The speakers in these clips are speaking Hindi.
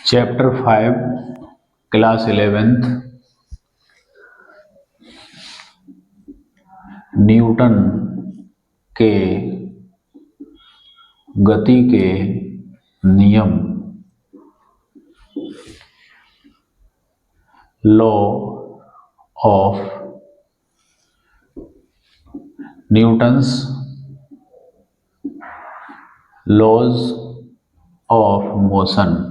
चैप्टर 5 क्लास 11th न्यूटन के गति के नियम law of Newton's laws of motion.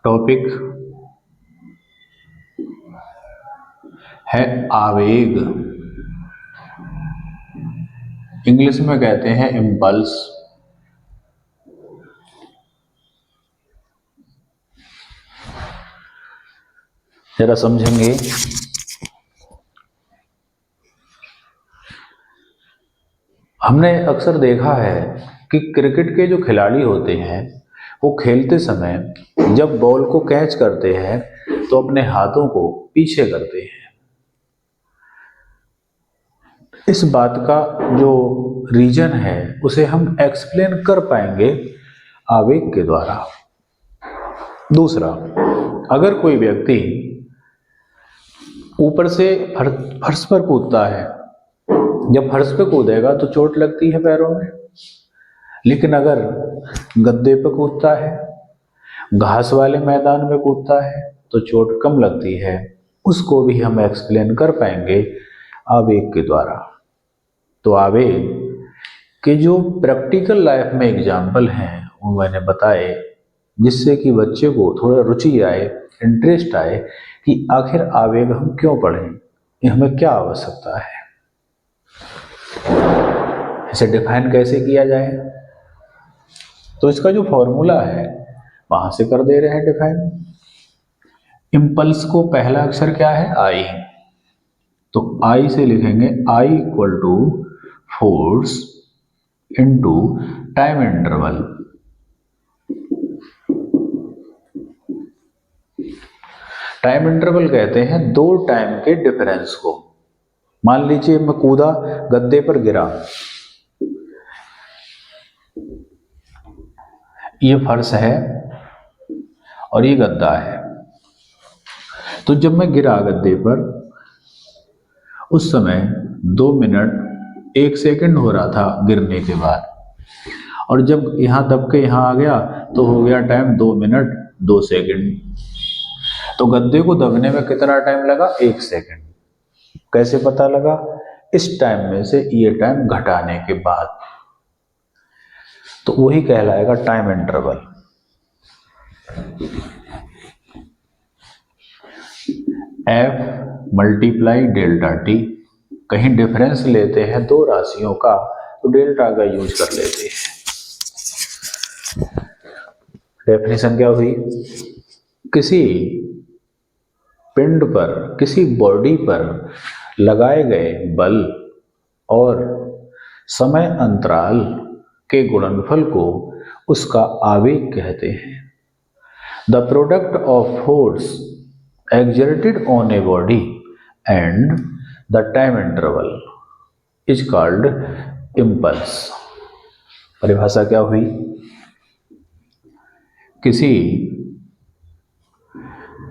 Topic है आवेग, इंग्लिश में कहते हैं इम्पल्स। जरा समझेंगे। हमने अक्सर देखा है कि क्रिकेट के जो खिलाड़ी होते हैं वो खेलते समय जब बॉल को कैच करते हैं तो अपने हाथों को पीछे करते हैं। इस बात का जो रीजन है उसे हम एक्सप्लेन कर पाएंगे आवेग के द्वारा। दूसरा, अगर कोई व्यक्ति ऊपर से फर्श पर कूदता है, जब फर्श पे कूदेगा तो चोट लगती है पैरों में, लेकिन अगर गद्दे पे कूदता है, घास वाले मैदान में कूदता है तो चोट कम लगती है। उसको भी हम एक्सप्लेन कर पाएंगे आवेग के द्वारा। तो आवेग के जो प्रैक्टिकल लाइफ में एग्जाम्पल हैं वो मैंने बताए, जिससे कि बच्चे को थोड़ा रुचि आए, इंटरेस्ट आए कि आखिर आवेग हम क्यों पढ़ें, ये हमें क्या आवश्यकता है। इसे डिफाइन कैसे किया जाए, तो इसका जो फॉर्मूला है वहां से कर दे रहे हैं डिफाइन। इम्पल्स को पहला अक्षर क्या है, आई, तो आई से लिखेंगे I equal to force into time interval. Time interval कहते हैं दो टाइम के डिफरेंस को। मान लीजिए मैं कूदा, गद्दे पर गिरा, ये फर्श है और ये गद्दा है। तो जब मैं गिरा गद्दे पर, उस समय 2 मिनट 1 सेकंड हो रहा था गिरने के बाद, और जब यहां दब के यहां आ गया तो हो गया टाइम 2 मिनट 2 सेकंड। तो गद्दे को दबने में कितना टाइम लगा, 1 सेकंड। कैसे पता लगा, इस टाइम में से ये टाइम घटाने के बाद, तो वही कहलाएगा time interval. F multiply delta T. कहीं डिफरेंस लेते हैं दो राशियों का तो डेल्टा का यूज कर लेते हैं। डेफिनेशन क्या हुई, किसी पिंड पर, किसी बॉडी पर लगाए गए बल और समय अंतराल के गुणनफल को उसका आवेग कहते हैं। The product of force exerted on a body and the time interval is called impulse। परिभाषा क्या हुई, किसी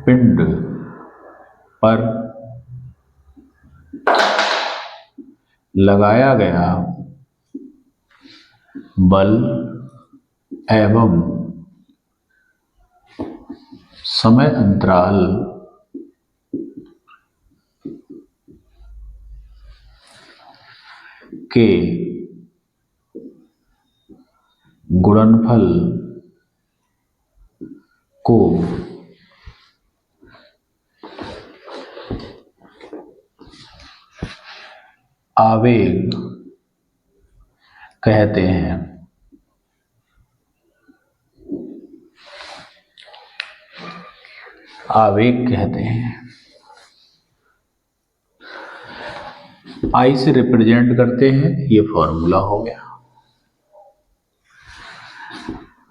पिंड पर लगाया गया बल एवं समय अंतराल के गुणनफल को आवेग कहते हैं। आवेग कहते हैं। आई से रिप्रेजेंट करते हैं, ये फॉर्मूला हो गया।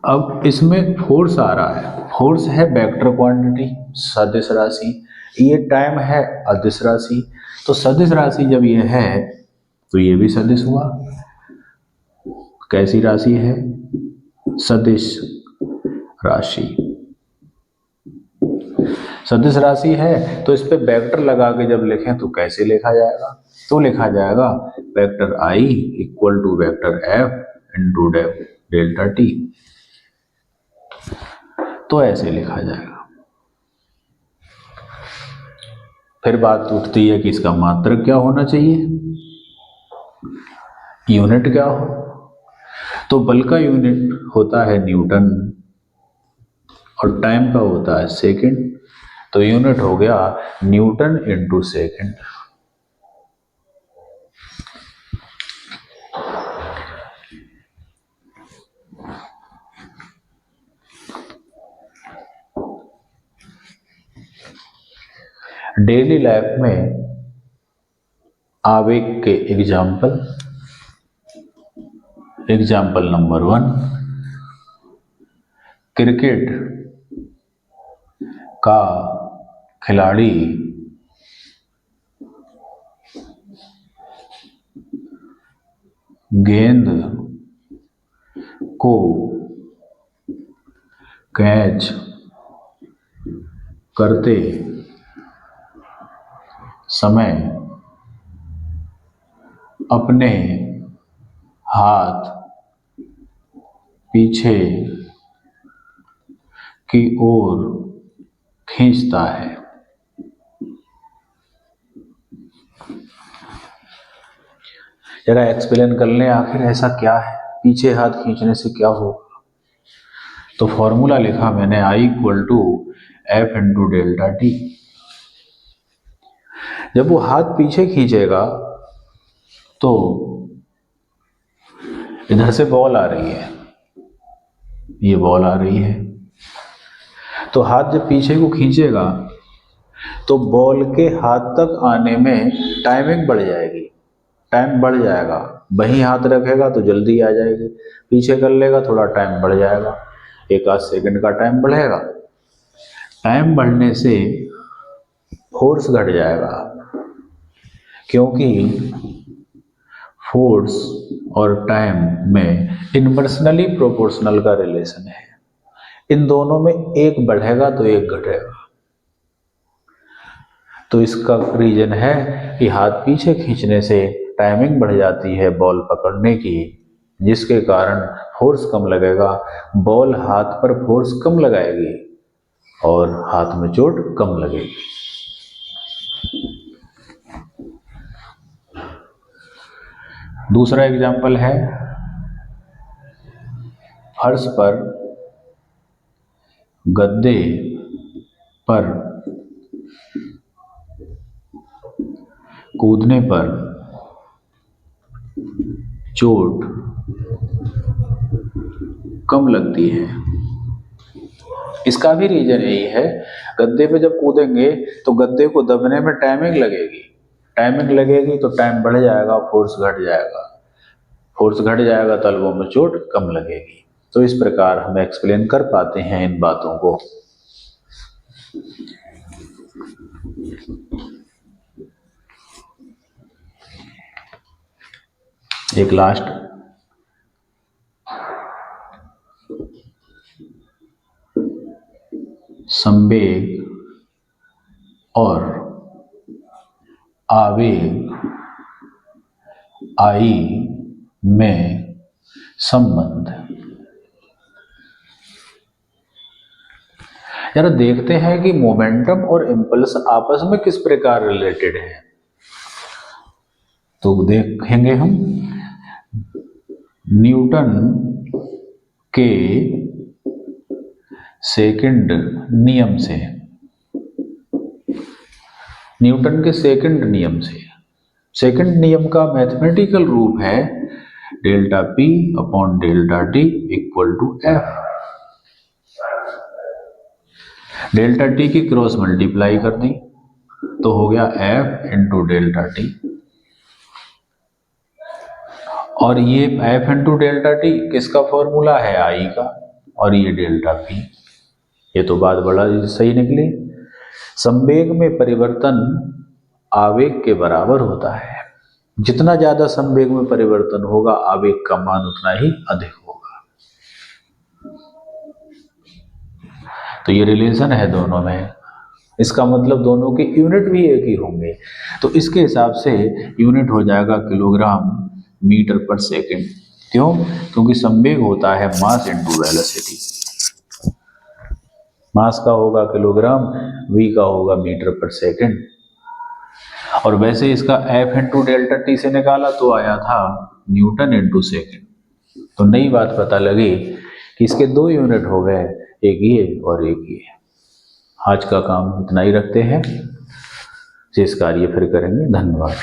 अब इसमें फोर्स आ रहा है, फोर्स है वेक्टर क्वांटिटी, सदिश राशि, ये टाइम है अदिश राशि। तो सदिश राशि जब ये है तो ये भी सदिश हुआ। कैसी राशि है? सदिश राशि। सदिश राशि है तो इस पे वेक्टर लगा के जब लिखें तो कैसे लिखा जाएगा? तो लिखा जाएगा vector I equal to vector f into delta t. तो ऐसे लिखा जाएगा। फिर बात उठती है कि इसका मात्रक क्या होना चाहिए, यूनिट क्या हो? तो बल का यूनिट होता है न्यूटन और टाइम का होता है सेकंड। तो यूनिट हो गया Newton into second. Daily life में आवेग के एग्जाम्पल नंबर 1, क्रिकेट का खिलाड़ी गेंद को कैच करते समय अपने हाथ पीछे की ओर खींचता है। जरा एक्सप्लेन कर लें आखिर ऐसा क्या है, पीछे हाथ खींचने से क्या होगा? तो फॉर्मूला लिखा मैंने I equal to F into delta T. जब वो हाथ पीछे खींचेगा तो इधर से बॉल आ रही है, ये बॉल आ रही है, तो हाथ जब पीछे को खींचेगा तो बॉल के हाथ तक आने में टाइमिंग बढ़ जाएगी, टाइम बढ़ जाएगा। वहीं हाथ रखेगा तो जल्दी आ जाएगी, पीछे कर लेगा थोड़ा टाइम बढ़ जाएगा, 1 आध सेकंड का टाइम बढ़ेगा। टाइम बढ़ने से फोर्स घट जाएगा, क्योंकि फोर्स और टाइम में इनवर्सनली प्रोपोर्शनल का रिलेशन है। इन दोनों में एक बढ़ेगा तो एक घटेगा। तो इसका रीजन है कि हाथ पीछे खींचने से टाइमिंग बढ़ जाती है बॉल पकड़ने की, जिसके कारण फोर्स कम लगेगा। बॉल हाथ पर फोर्स कम लगाएगी और हाथ में चोट कम लगेगी। दूसरा एग्जाम्पल है, फर्श पर गद्दे पर कूदने पर चोट कम लगती है। इसका भी रीजन यही है, गद्दे पे जब कूदेंगे तो गद्दे को दबने में टाइमिंग लगेगी तो टाइम बढ़ जाएगा, फोर्स घट जाएगा, फोर्स घट जाएगा तो तलवों में चोट कम लगेगी। तो इस प्रकार हम एक्सप्लेन कर पाते हैं इन बातों को। एक लास्ट, संवेग और आवेग आई में संबंध। जरा देखते हैं कि मोमेंटम और इम्पल्स आपस में किस प्रकार रिलेटेड है। तो देखेंगे हम न्यूटन के सेकंड नियम से। न्यूटन के सेकंड नियम से, सेकंड नियम का मैथमेटिकल रूप है delta p upon delta t equal to f. Delta t की क्रॉस मल्टीप्लाई कर दी तो हो गया एफ इंटू डेल्टा टी, और ये एफ इंटू डेल्टा टी किसका फॉर्मूला है? आई का, और ये डेल्टा पी। ये तो बात बड़ा सही निकली। संवेग में परिवर्तन आवेग के बराबर होता है। जितना ज्यादा संवेग में परिवर्तन होगा आवेग का मान उतना ही अधिक होगा। तो ये रिलेशन है दोनों में, इसका मतलब दोनों के यूनिट भी एक ही होंगे। तो इसके हिसाब से यूनिट हो जाएगा किलोग्राम मीटर पर सेकंड। क्यों? क्योंकि संवेग होता है मास इंटू वेलोसिटी। मास का होगा किलोग्राम, v का होगा मीटर पर सेकंड। और वैसे इसका F इंटू डेल्टा टी से निकाला तो आया था न्यूटन इंटू सेकेंड। तो नई बात पता लगी कि इसके दो यूनिट हो गए, एक ये और एक ये। आज का काम इतना ही रखते हैं, शेष कार्य फिर करेंगे। धन्यवाद।